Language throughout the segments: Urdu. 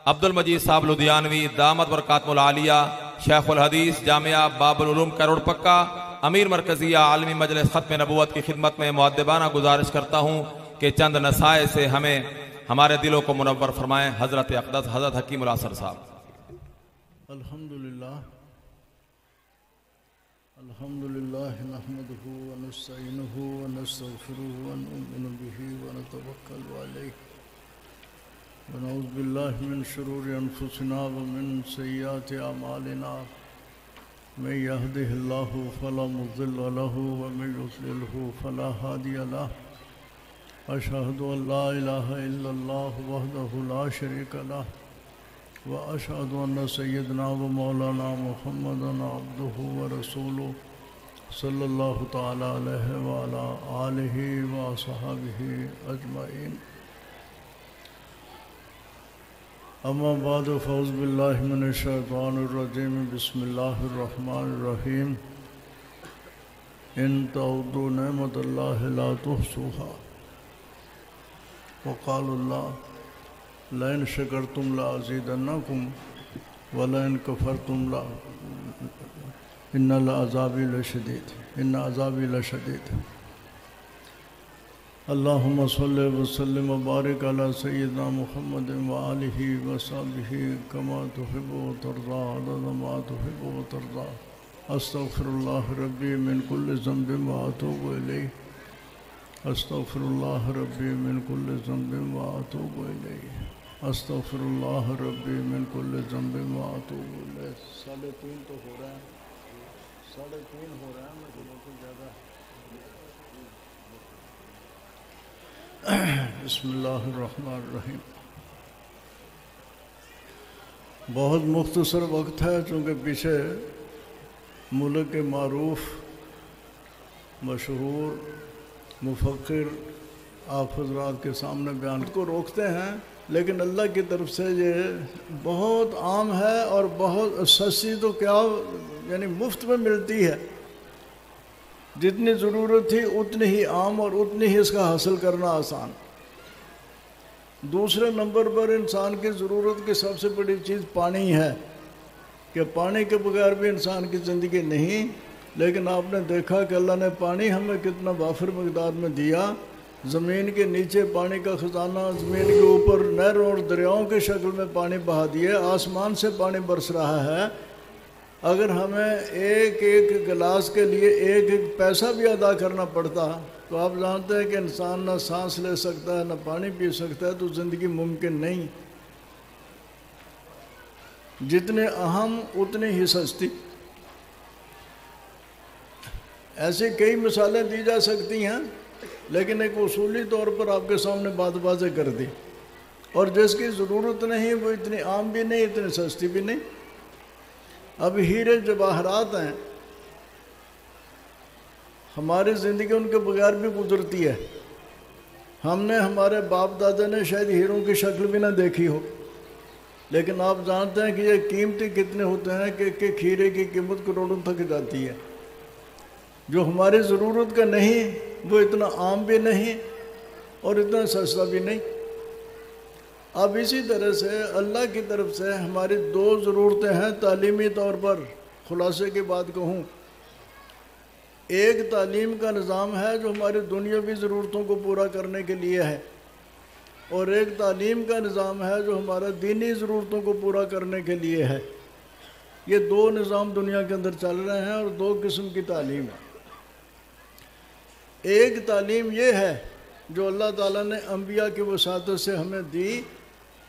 عبد المجید صاحب لدھیانوی دامت برکاتہ العالیہ شیخ الحدیث جامعہ باب العلوم کروڑ پکا امیر مرکزیہ عالمی مجلس ختم نبوت کی خدمت میں مؤدبانہ گزارش کرتا ہوں کہ چند نصائح سے ہمیں ہمارے دلوں کو منور فرمائیں۔ حضرت اقدس حضرت حکیم الاسر صاحب۔ الحمدللہ نحمده ونستعینه ونستغفره ونؤمن به ونتوکل علیہ ونعوذ باللہ من شرور انفسنا ومن سیئات اعمالنا من یهده اللہ فلا مضل له ومن یضلله فلا هادی له اشہد ان لا الہ الا اللہ وحدہ لا شریک له واشہد ان سیدنا و مولانا محمدا عبدہ ورسولہ صلی اللہ تعالی علیہ وعلی آلہ وصحبہ اجمعین۔ اما بعد فاعوذ باللہ من الشیطان الرجیم بسم اللہ الرحمن الرحیم۔ ان تعدوا نعمت اللہ لا تحصوها وقال اللہ لئن شکرتم لازیدنکم ولئن کفرتم ان عذابی لشدید۔ اللہم صلی وسلم وبارک علی سیدنا محمد وآلہ وصحبہ کما تحب وترضى عدد ما تحب وترضى۔ استغفر اللہ ربی من کل ذنب واتوب الیہ۔ استغفر اللہ ربی من کل ذنب واتوب الیہ۔ استغفر اللہ ربی من کل ذنب واتوب الیہ۔ 3:30 تو ہو رہا ہے، 3:30 ہو رہا ہے، میں تو زیادہ۔ بسم اللہ الرحمن الرحیم۔ بہت مختصر وقت ہے چونکہ پیچھے ملک کے معروف مشہور مفکر آپ حضرات کے سامنے بیان کو روکتے ہیں، لیکن اللہ کی طرف سے یہ بہت عام ہے اور بہت سستی تو کیا یعنی مفت میں ملتی ہے۔ جتنی ضرورت تھی اتنی ہی عام اور اتنی ہی اس کا حاصل کرنا آسان۔ دوسرے نمبر پر انسان کی ضرورت کی سب سے بڑی چیز پانی ہے کہ پانی کے بغیر بھی انسان کی زندگی نہیں، لیکن آپ نے دیکھا کہ اللہ نے پانی ہمیں کتنا وافر مقدار میں دیا۔ زمین کے نیچے پانی کا خزانہ، زمین کے اوپر نہروں اور دریاؤں کی شکل میں پانی بہا دیے، آسمان سے پانی برس رہا ہے۔ اگر ہمیں ایک ایک گلاس کے لیے ایک ایک پیسہ بھی ادا کرنا پڑتا تو آپ جانتے ہیں کہ انسان نہ سانس لے سکتا ہے نہ پانی پی سکتا ہے، تو زندگی ممکن نہیں۔ جتنے اہم اتنی ہی سستی۔ ایسی کئی مثالیں دی جا سکتی ہیں، لیکن ایک اصولی طور پر آپ کے سامنے بات واضح کر دی۔ اور جس کی ضرورت نہیں وہ اتنی عام بھی نہیں، اتنی سستی بھی نہیں۔ اب ہیرے جواہرات ہیں، ہماری زندگی ان کے بغیر بھی گزرتی ہے۔ ہم نے، ہمارے باپ دادا نے شاید ہیروں کی شکل بھی نہ دیکھی ہو، لیکن آپ جانتے ہیں کہ یہ قیمتی کتنے ہوتے ہیں کہ ایک ہیرے کی قیمت کروڑوں تک جاتی ہے۔ جو ہماری ضرورت کا نہیں وہ اتنا عام بھی نہیں اور اتنا سستا بھی نہیں۔ اب اسی طرح سے اللہ کی طرف سے ہماری دو ضرورتیں ہیں تعلیمی طور پر۔ خلاصے کی بات کہوں، ایک تعلیم کا نظام ہے جو ہماری دنیاوی ضرورتوں کو پورا کرنے کے لیے ہے، اور ایک تعلیم کا نظام ہے جو ہمارا دینی ضرورتوں کو پورا کرنے کے لیے ہے۔ یہ دو نظام دنیا کے اندر چل رہے ہیں اور دو قسم کی تعلیم ہے۔ ایک تعلیم یہ ہے جو اللہ تعالیٰ نے انبیاء کی وساطت سے ہمیں دی،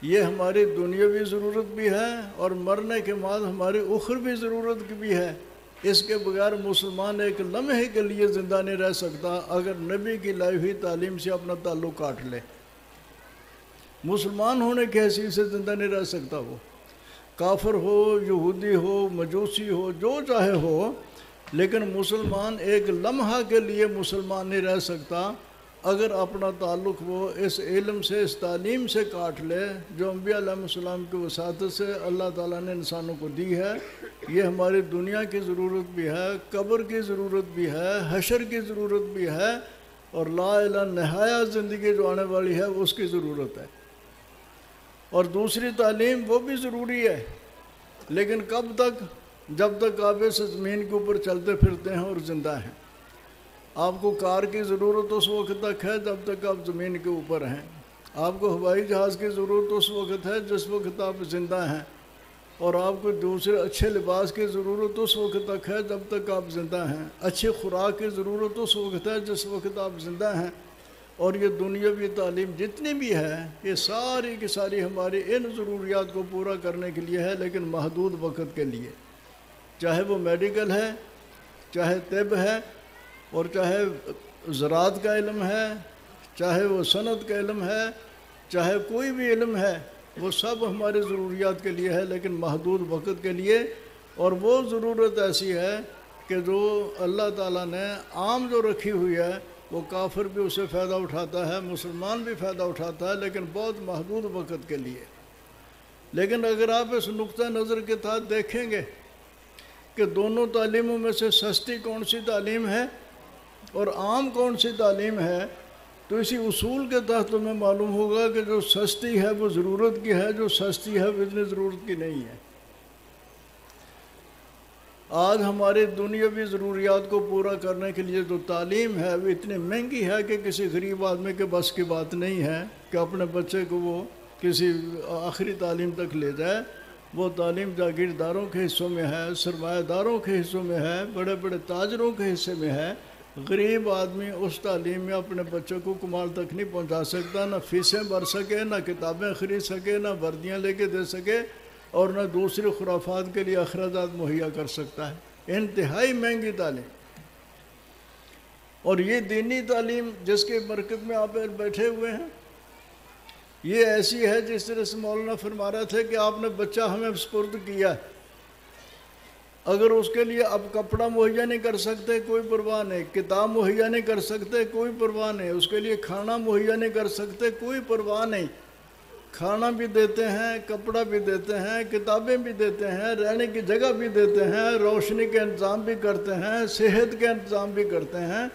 یہ ہماری دنیاوی ضرورت بھی ہے اور مرنے کے بعد ہماری اخروی ضرورت کی بھی ہے۔ اس کے بغیر مسلمان ایک لمحے کے لیے زندہ نہیں رہ سکتا اگر نبی کی لائی ہوئی تعلیم سے اپنا تعلق کاٹ لے۔ مسلمان ہونے کی حیثیت سے زندہ نہیں رہ سکتا، وہ کافر ہو، یہودی ہو، مجوسی ہو، جو چاہے ہو، لیکن مسلمان ایک لمحہ کے لیے مسلمان نہیں رہ سکتا اگر اپنا تعلق وہ اس علم سے، اس تعلیم سے کاٹ لے جو انبیاء علیہ السلام کی وساطت سے اللہ تعالیٰ نے انسانوں کو دی ہے۔ یہ ہماری دنیا کی ضرورت بھی ہے، قبر کی ضرورت بھی ہے، حشر کی ضرورت بھی ہے، اور لا الہ نہایت زندگی جو آنے والی ہے اس کی ضرورت ہے۔ اور دوسری تعلیم وہ بھی ضروری ہے، لیکن کب تک؟ جب تک آپ اس زمین کے اوپر چلتے پھرتے ہیں اور زندہ ہیں۔ آپ کو کار کی ضرورت اس وقت تک ہے جب تک آپ زمین کے اوپر ہیں، آپ کو ہوائی جہاز کی ضرورت اس وقت ہے جس وقت آپ زندہ ہیں، اور آپ کو دوسرے اچھے لباس کی ضرورت اس وقت تک ہے جب تک آپ زندہ ہیں، اچھی خوراک کی ضرورت اس وقت ہے جس وقت آپ زندہ ہیں، اور یہ دنیاوی تعلیم جتنی بھی ہے یہ ساری کی ساری ہماری ان ضروریات کو پورا کرنے کے لیے ہے، لیکن محدود وقت کے لیے، چاہے وہ میڈیکل ہے، چاہے طب ہے، اور چاہے زراعت کا علم ہے، چاہے وہ صنعت کا علم ہے، چاہے کوئی بھی علم ہے، وہ سب ہماری ضروریات کے لیے ہے، لیکن محدود وقت کے لیے۔ اور وہ ضرورت ایسی ہے کہ جو اللہ تعالیٰ نے عام جو رکھی ہوئی ہے وہ کافر بھی اسے فائدہ اٹھاتا ہے، مسلمان بھی فائدہ اٹھاتا ہے، لیکن بہت محدود وقت کے لیے۔ لیکن اگر آپ اس نقطہ نظر کے تحت دیکھیں گے کہ دونوں تعلیموں میں سے سستی کون سی تعلیم ہے اور عام کون سی تعلیم ہے، تو اسی اصول کے تحت تمہیں معلوم ہوگا کہ جو سستی ہے وہ ضرورت کی ہے، جو سستی ہے وہ اتنی ضرورت کی نہیں ہے۔ آج ہماری دنیاوی ضروریات کو پورا کرنے کے لیے جو تعلیم ہے وہ اتنی مہنگی ہے کہ کسی غریب آدمی کے بس کی بات نہیں ہے کہ اپنے بچے کو وہ کسی آخری تعلیم تک لے جائے۔ وہ تعلیم جاگیرداروں کے حصوں میں ہے، سرمایہ داروں کے حصوں میں ہے، بڑے بڑے تاجروں کے حصے میں ہے۔ غریب آدمی اس تعلیم میں اپنے بچوں کو کمال تک نہیں پہنچا سکتا، نہ فیسیں بھر سکے، نہ کتابیں خرید سکے، نہ وردیاں لے کے دے سکے، اور نہ دوسری خرافات کے لیے اخراجات مہیا کر سکتا ہے۔ انتہائی مہنگی تعلیم۔ اور یہ دینی تعلیم جس کے مرکز میں آپ بیٹھے ہوئے ہیں، یہ ایسی ہے جس طرح سے مولانا فرما رہا تھے کہ آپ نے بچہ ہمیں سپرد کیا ہے، اگر اس کے لیے اب کپڑا مہیا نہیں کر سکتے کوئی پرواہ نہیں، کتاب مہیا نہیں کر سکتے کوئی پرواہ نہیں، اس کے لیے کھانا مہیا نہیں کر سکتے کوئی پرواہ نہیں، کھانا بھی دیتے ہیں، کپڑا بھی دیتے ہیں، کتابیں بھی دیتے ہیں، رہنے کی جگہ بھی دیتے ہیں، روشنی کے انتظام بھی کرتے ہیں، صحت کے انتظام بھی کرتے ہیں۔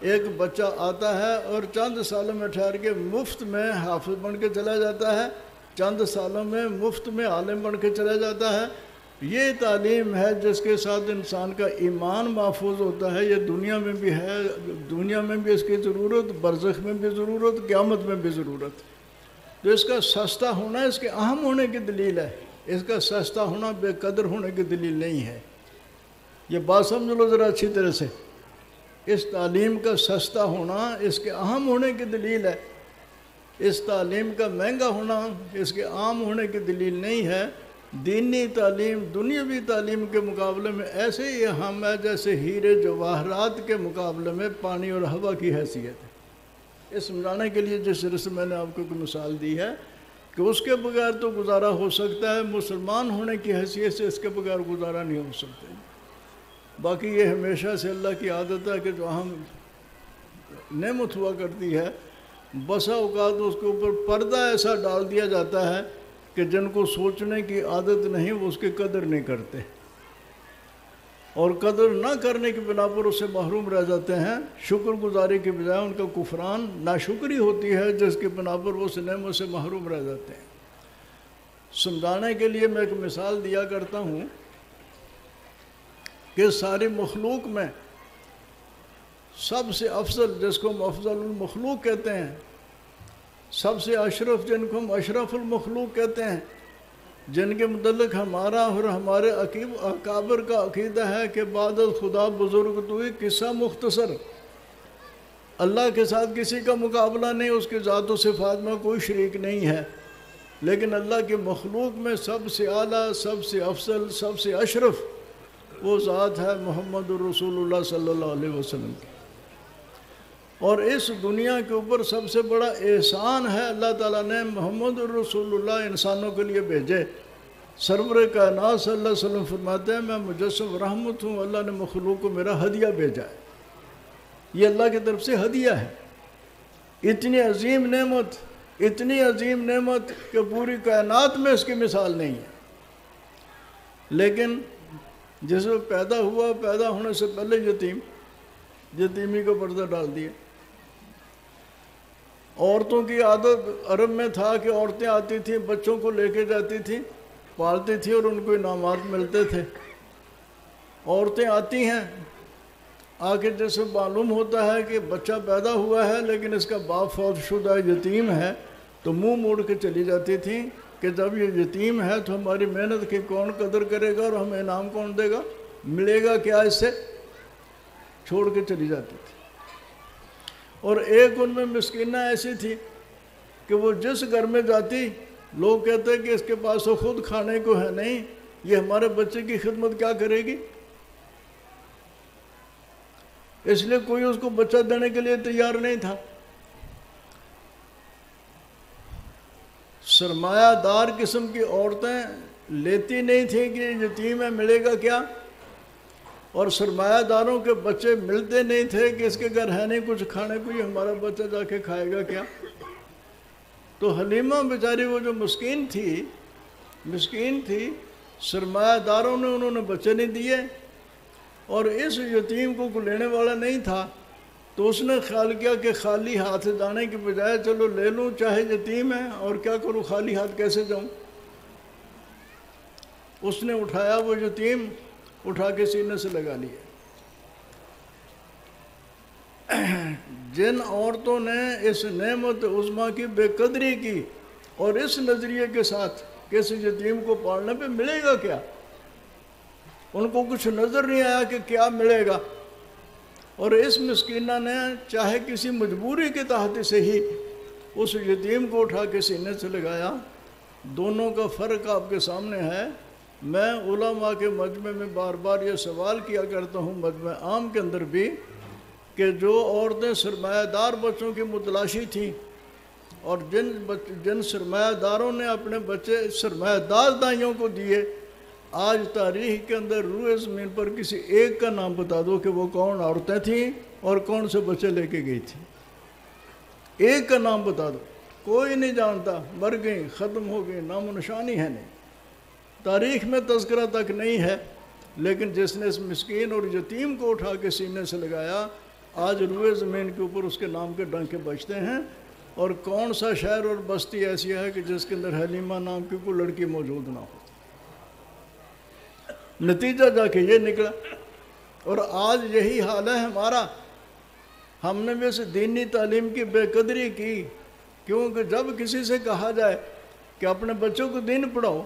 ایک بچہ آتا ہے اور چند سالوں میں ٹھہر کے مفت میں حافظ بن کے چلا جاتا ہے، چند سالوں میں مفت میں عالم بن کے چلا جاتا ہے۔ یہ تعلیم ہے جس کے ساتھ انسان کا ایمان محفوظ ہوتا ہے۔ یہ دنیا میں بھی ہے، دنیا میں بھی اس کی ضرورت، برزخ میں بھی ضرورت، قیامت میں بھی ضرورت۔ تو اس کا سستا ہونا اس کے اہم ہونے کی دلیل ہے، اس کا سستا ہونا بے قدر ہونے کی دلیل نہیں ہے۔ یہ بات سمجھ لو ذرا اچھی طرح سے، اس تعلیم کا سستا ہونا اس کے اہم ہونے کی دلیل ہے، اس تعلیم کا مہنگا ہونا اس کے عام ہونے کی دلیل نہیں ہے۔ دینی تعلیم دنیاوی تعلیم کے مقابلے میں ایسے ہی اہم ہے جیسے ہیرے جواہرات کے مقابلے میں پانی اور ہوا کی حیثیت ہے۔ اس سمجھانے کے لیے جس طرح سے میں نے آپ کو کوئی مثال دی ہے کہ اس کے بغیر تو گزارا ہو سکتا ہے، مسلمان ہونے کی حیثیت سے اس کے بغیر گزارا نہیں ہو سکتا۔ باقی یہ ہمیشہ سے اللہ کی عادت ہے کہ جو اہم نعمت ہوا کرتی ہے بسا اوقات اس کے اوپر پردہ ایسا ڈال دیا جاتا ہے کہ جن کو سوچنے کی عادت نہیں وہ اس کی قدر نہیں کرتے، اور قدر نہ کرنے کی بنا پر اس سے محروم رہ جاتے ہیں۔ شکر گزاری کے بجائے ان کا کفران ناشکری ہوتی ہے جس کی بنا پر وہ اس نعمت سے محروم رہ جاتے ہیں۔ سمجھانے کے لیے میں ایک مثال دیا کرتا ہوں کہ ساری مخلوق میں سب سے افضل جس کو ہم افضل المخلوق کہتے ہیں، سب سے اشرف جن کو ہم اشرف المخلوق کہتے ہیں، جن کے متعلق ہمارا اور ہمارے اکابر کا عقیدہ ہے کہ بعد از خدا بزرگ توئی، قصہ مختصر، اللہ کے ساتھ کسی کا مقابلہ نہیں، اس کی ذات و صفات میں کوئی شریک نہیں ہے، لیکن اللہ کی مخلوق میں سب سے اعلیٰ، سب سے افضل، سب سے اشرف وہ ذات ہے محمد رسول اللہ صلی اللہ علیہ وسلم کی۔ اور اس دنیا کے اوپر سب سے بڑا احسان ہے اللہ تعالیٰ نے محمد رسول اللہ انسانوں کے لیے بھیجے۔ سرور کائنات صلی اللہ علیہ وسلم فرماتے ہیں میں مجسم رحمت ہوں، اللہ نے مخلوق کو میرا ہدیہ بھیجا ہے، یہ اللہ کی طرف سے ہدیہ ہے۔ اتنی عظیم نعمت، اتنی عظیم نعمت کہ پوری کائنات میں اس کی مثال نہیں ہے۔ لیکن جس وہ پیدا ہوا، پیدا ہونے سے پہلے یتیمی کا پردہ ڈال دیا، عورتوں کی عادت عرب میں تھا کہ عورتیں آتی تھیں، بچوں کو لے کے جاتی تھیں، پالتی تھیں اور ان کو انعامات ملتے تھے۔ عورتیں آتی ہیں، آ کے جیسے معلوم ہوتا ہے کہ بچہ پیدا ہوا ہے لیکن اس کا باپ فوت شدہ یتیم ہے، تو منہ موڑ کے چلی جاتی تھیں کہ جب یہ یتیم ہے تو ہماری محنت کی کون قدر کرے گا اور ہمیں انعام کون دے گا، ملے گا کیا اس سے، چھوڑ کے چلی جاتی تھی۔ اور ایک ان میں مسکینہ ایسی تھی کہ وہ جس گھر میں جاتی لوگ کہتے کہ اس کے پاس تو خود کھانے کو ہے نہیں، یہ ہمارے بچے کی خدمت کیا کرے گی، اس لیے کوئی اس کو بچہ دینے کے لیے تیار نہیں تھا۔ سرمایہ دار قسم کی عورتیں لیتی نہیں تھیں کہ یتیم ہے ملے گا کیا، اور سرمایہ داروں کے بچے ملتے نہیں تھے کہ اس کے گھر ہے نہیں کچھ کھانے کو، یہ ہمارا بچہ جا کے کھائے گا کیا۔ تو حلیمہ بیچاری وہ جو مسکین تھی، سرمایہ داروں نے انہوں نے بچے نہیں دیے، اور اس یتیم کو کوئی لینے والا نہیں تھا، تو اس نے خیال کیا کہ خالی ہاتھ جانے کی بجائے چلو لے لوں، چاہے یتیم ہے اور کیا کروں، خالی ہاتھ کیسے جاؤں۔ اس نے اٹھایا وہ یتیم، اٹھا کے سینے سے لگا لیا۔ جن عورتوں نے اس نعمت عظمیٰ کی بے قدری کی اور اس نظریے کے ساتھ کہ اس یتیم کو پالنے پہ ملے گا کیا، ان کو کچھ نظر نہیں آیا کہ کیا ملے گا، اور اس مسکینہ نے چاہے کسی مجبوری کے تحت سے ہی اس یتیم کو اٹھا کے سینے سے لگایا۔ دونوں کا فرق آپ کے سامنے ہے۔ میں علماء کے مجمع میں بار بار یہ سوال کیا کرتا ہوں، مجمع عام کے اندر بھی، کہ جو عورتیں سرمایہ دار بچوں کی متلاشی تھیں اور جن سرمایہ داروں نے اپنے بچے سرمایہ دار دائیوں کو دیے، آج تاریخ کے اندر روئے زمین پر کسی ایک کا نام بتا دو کہ وہ کون عورتیں تھیں اور کون سے بچے لے کے گئی تھیں، ایک کا نام بتا دو، کوئی نہیں جانتا، مر گئی، ختم ہو گئی، نام و نشانی ہے نہیں، تاریخ میں تذکرہ تک نہیں ہے۔ لیکن جس نے اس مسکین اور یتیم کو اٹھا کے سینے سے لگایا، آج روئے زمین کے اوپر اس کے نام کے ڈنکے بجتے ہیں۔ اور کون سا شہر اور بستی ایسی ہے کہ جس کے اندر حلیمہ نام کی کوئی لڑکی موجود نہ ہو۔ نتیجہ جا کے یہ نکلا، اور آج یہی حال ہے ہمارا۔ ہم نے بھی اس دینی تعلیم کی بے قدری کی، کیونکہ جب کسی سے کہا جائے کہ اپنے بچوں کو دین پڑھاؤ،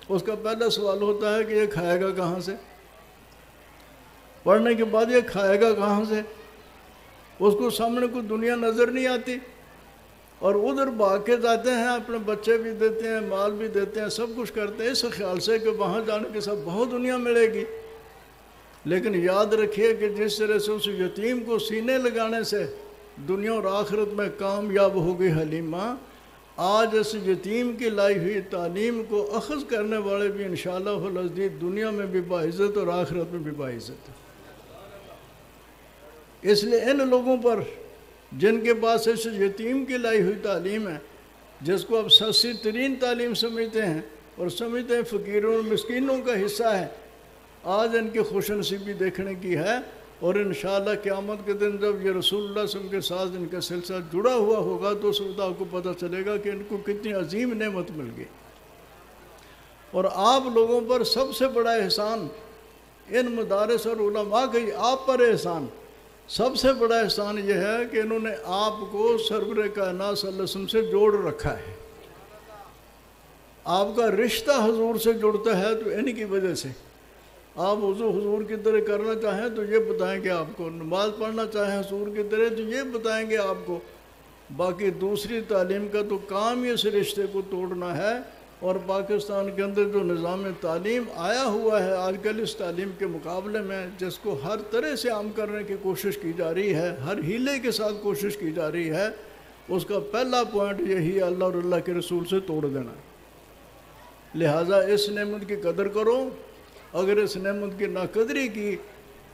اس کا پہلا سوال ہوتا ہے کہ یہ کھائے گا کہاں سے، پڑھنے کے بعد یہ کھائے گا کہاں سے، اس کو سامنے کوئی دنیا نظر نہیں آتی، اور ادھر بھاگ کے جاتے ہیں، اپنے بچے بھی دیتے ہیں، مال بھی دیتے ہیں، سب کچھ کرتے ہیں اس خیال سے کہ وہاں جانے کے ساتھ بہت دنیا ملے گی۔ لیکن یاد رکھیے کہ جس طرح سے اس یتیم کو سینے لگانے سے دنیا اور آخرت میں کامیاب ہو گئی حلیمہ، آج اس یتیم کی لائی ہوئی تعلیم کو اخذ کرنے والے بھی انشاءاللہ العزیز دنیا میں بھی باعزت اور آخرت میں بھی باعزت ہے۔ اس لیے ان لوگوں پر جن کے پاس اس یتیم کی لائی ہوئی تعلیم ہے، جس کو اب سستی ترین تعلیم سمجھتے ہیں اور سمجھتے ہیں فقیروں اور مسکینوں کا حصہ ہے، آج ان کی خوش نصیبی دیکھنے کی ہے۔ اور انشاءاللہ قیامت کے دن جب یہ رسول اللہ صلی اللہ علیہ وسلم کے ساتھ ان کا سلسلہ جڑا ہوا ہوگا تو اس وقت آپ کو پتہ چلے گا کہ ان کو کتنی عظیم نعمت مل گئی۔ اور آپ لوگوں پر سب سے بڑا احسان، ان مدارس اور علماء کا آپ پر احسان، سب سے بڑا احسان یہ ہے کہ انہوں نے آپ کو سرور کائنات صلی اللہ علیہ وسلم سے جوڑ رکھا ہے۔ آپ کا رشتہ حضور سے جڑتا ہے تو ان کی وجہ سے۔ آپ وضو حضور کی طرح کرنا چاہیں تو یہ بتائیں گے آپ کو، نماز پڑھنا چاہیں حضور کی طرح تو یہ بتائیں گے آپ کو۔ باقی دوسری تعلیم کا تو کام ہی اس رشتے کو توڑنا ہے۔ اور پاکستان کے اندر جو نظام تعلیم آیا ہوا ہے آج کل اس تعلیم کے مقابلے میں، جس کو ہر طرح سے عام کرنے کی کوشش کی جا رہی ہے، ہر ہیلے کے ساتھ کوشش کی جا رہی ہے، اس کا پہلا پوائنٹ یہی ہے اللہ اور اللہ کے رسول سے توڑ دینا۔ لہٰذا اس نعمت کی قدر کرو۔ اگر اس نعمت کی ناقدری کی،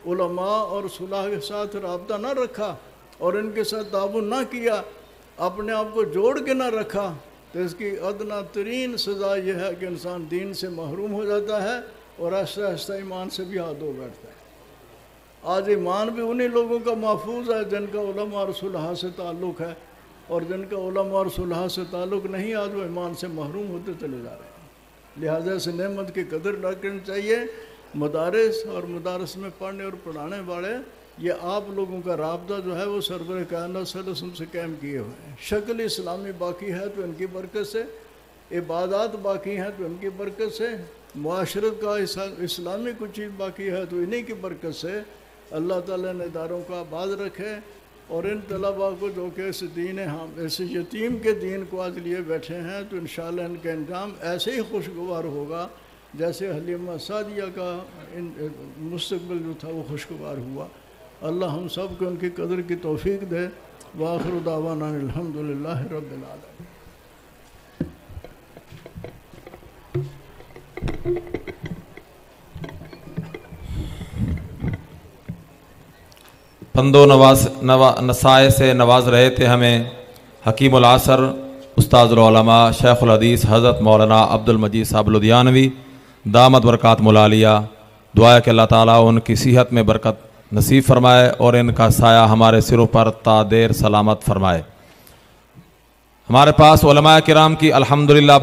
علماء اور صلاح کے ساتھ رابطہ نہ رکھا اور ان کے ساتھ تعاون نہ کیا، اپنے آپ کو جوڑ کے نہ رکھا، تو اس کی ادنیٰ ترین سزا یہ ہے کہ انسان دین سے محروم ہو جاتا ہے اور آہستہ آہستہ ایمان سے بھی ہاتھ دھو بیٹھتا ہے۔ آج ایمان بھی انہی لوگوں کا محفوظ ہے جن کا علماء اور صلحاء سے تعلق ہے، اور جن کا علماء اور صلحاء سے تعلق نہیں، آج وہ ایمان سے محروم ہوتے چلے جا رہے ہیں۔ لہٰذا اس نعمت کی قدر نہ کرنی چاہیے۔ مدارس اور مدارس میں پڑھنے اور پڑھانے والے، یہ آپ لوگوں کا رابطہ جو ہے وہ سرور کائنات صلی اللہ علیہ وسلم سے قائم کیے ہوئے ہیں۔ شکل اسلامی باقی ہے تو ان کی برکت سے، عبادات باقی ہیں تو ان کی برکت سے، معاشرت کا اسلامی کچھ چیز باقی ہے تو انہی کی برکت سے اللہ تعالیٰ نے اداروں کا آباد رکھے۔ اور ان طلباء کو جو کہ اس دین اس یتیم کے دین کو آج لیے بیٹھے ہیں، تو انشاءاللہ ان کا انجام ایسے ہی خوشگوار ہوگا جیسے حلیمہ سعدیہ کا مستقبل جو تھا وہ خوشگوار ہوا۔ اللہ ہم سب کو ان کی قدر کی توفیق دے۔ وآخر دعوانا الحمدللہ رب العالمین۔ پندو نسائے سے نواز رہے تھے ہمیں حکیم العصر استاذ العلماء شیخ الحدیث حضرت مولانا عبد المجید صاحب لدھیانوی دامت برکاتہ العالیہ۔ دعا ہے کہ اللہ تعالیٰ ان کی صحت میں برکت نصیب فرمائے اور ان کا سایہ ہمارے سروں پر تا دیر سلامت فرمائے۔ ہمارے پاس علماء کرام کی الحمدللہ